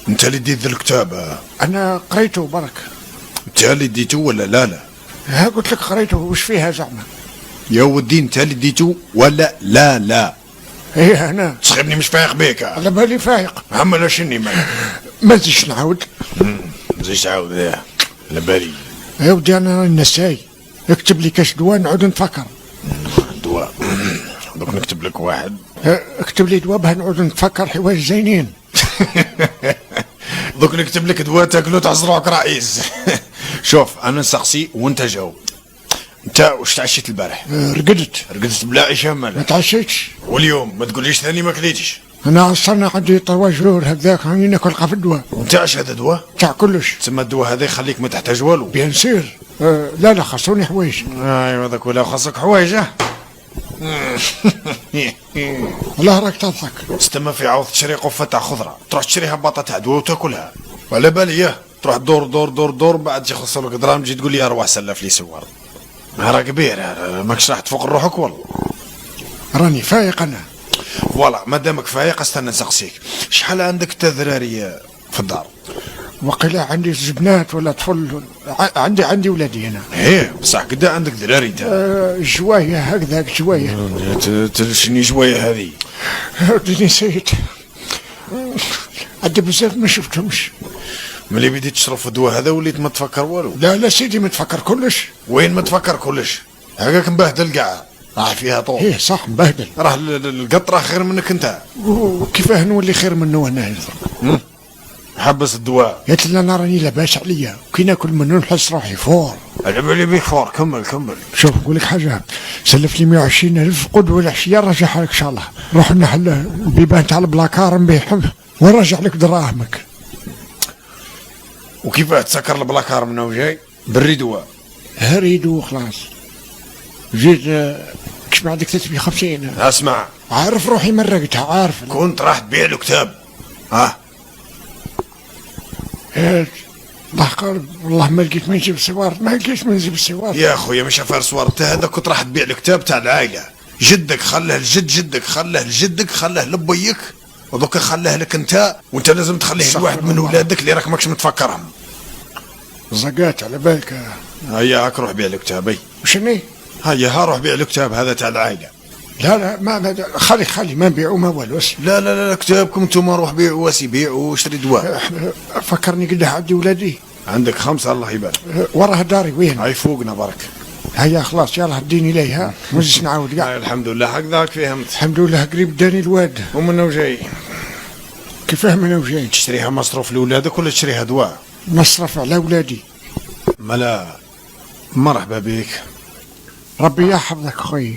انت اللي ديت الكتاب؟ انا قريته برك. انت اللي ديته ولا لا؟ ها قلت لك قريته، وش فيها زعما؟ يا ودي انت اللي ديته ولا لا؟ ايه انا تسخبني مش فايق بيك. على بالي فايق. هم لا شني ما تزيدش نعاود. زيش تعاود على بالي. يا ودي انا راني نساي، اكتب لي كاش دواء نعود نتفكر. دواء؟ دوك نكتب لك واحد. اكتب لي دواء باه نعود نتفكر حوايج زينين. دوك نكتب لك دواء تاكلو تعصروك رئيس. شوف انا نسقسي وانت جاوب. انت واش تعشيت البارح؟ رقدت بلا عشاء مالا؟ ما تعشيتش. واليوم ما تقوليش ثاني ما كليتش. انا عصرنا عندي طواجور هكذاك راني ناكل في الدواء. وانت اش هذا دواء؟ تاع كلش. تسمى الدواء هذا يخليك ما تحتاج والو. بيان سير. لا خاصوني حوايج. ايوا هذاك ولا خاصك حوايج. والله راك تضحك. استما في عوض تشري قفه تاع خضره تروح تشريها بطاطا تاع دواء وتاكلها. وعلى بالي تروح دور بعد يخلصوا لك دراهم تجي تقول لي ارواح سلف لي سوار. راه كبير ماكش راح تفوق روحك والله. راني فايق انا. فوالا مادامك فايق استنى نسقسيك، شحال عندك تذراري في الدار؟ وقيلا عندي زبنات ولا طفل. عندي ولادي انا. ايه بصح قدا عندك ذراري انت؟ جوايه هكذاك جوايه. شني جوايه هذه؟ وديني نسيت. عندي بزاف ما شفتهمش. ملي بديت تشرب في الدواء هذا وليت ما تفكر والو؟ لا سيدي ما تفكر كلش. وين ما تفكر كلش؟ هكاك مبهدل كاع راح فيها طول. ايه صح مبهدل. راه القط راه خير منك انت. وكيفاه نولي خير منه انا؟ حبس الدواء. قلت له انا راني لاباس عليا وكي ناكل منه نحس روحي فور. على بالي بيك فور. كمل. شوف نقول لك حاجه، سلف لي 120,000 قدوه العشيه نرجعها لك ان شاء الله. روح نحل البيبان تاع البلاكار نبيعهم ونرجع لك دراهمك. وكيفاه تسكر البلاكار منو جاي؟ بالريدو. هريدو خلاص. جيت كش بعدك 350. اسمع عارف روحي مرقتها عارف. كنت راح تبيع له كتاب. الله قال والله ما لقيت من نجيب السوار. ما لقيت من نجيب السوار يا خويا مش عفار سوار. انت هذا كنت راح تبيع له كتاب تاع العائله. جدك خله لجد جدك، خله لجدك، خله لبيك، ودوك خله لك انت، وانت لازم تخليه لواحد من ولادك اللي راك ماكش متفكرهم. زقات على بالك. هيا هاك روح بيع له كتاب. وشني؟ هيا روح بيع له كتاب هذا تاع العائله. لا ما خلي ما نبيعوا ما والو. لا كتابكم انتوما روح بيعوا بيعوا واشتري دواء. فكرني قدها عندي ولادي. عندك 5 الله يبارك. وراه داري وين؟ هاي فوقنا برك. هيا خلاص يلا هديني ليها مش نعاود كاع. الحمد لله هكذاك فهمت. الحمد لله قريب داني الواد. ومنو جاي؟ كيفاه منو جاي؟ تشتريها مصروف لولادك ولا تشتريها دواء؟ مصرف على ولادي. ملا مرحبا بك. ربي يحفظك خوي.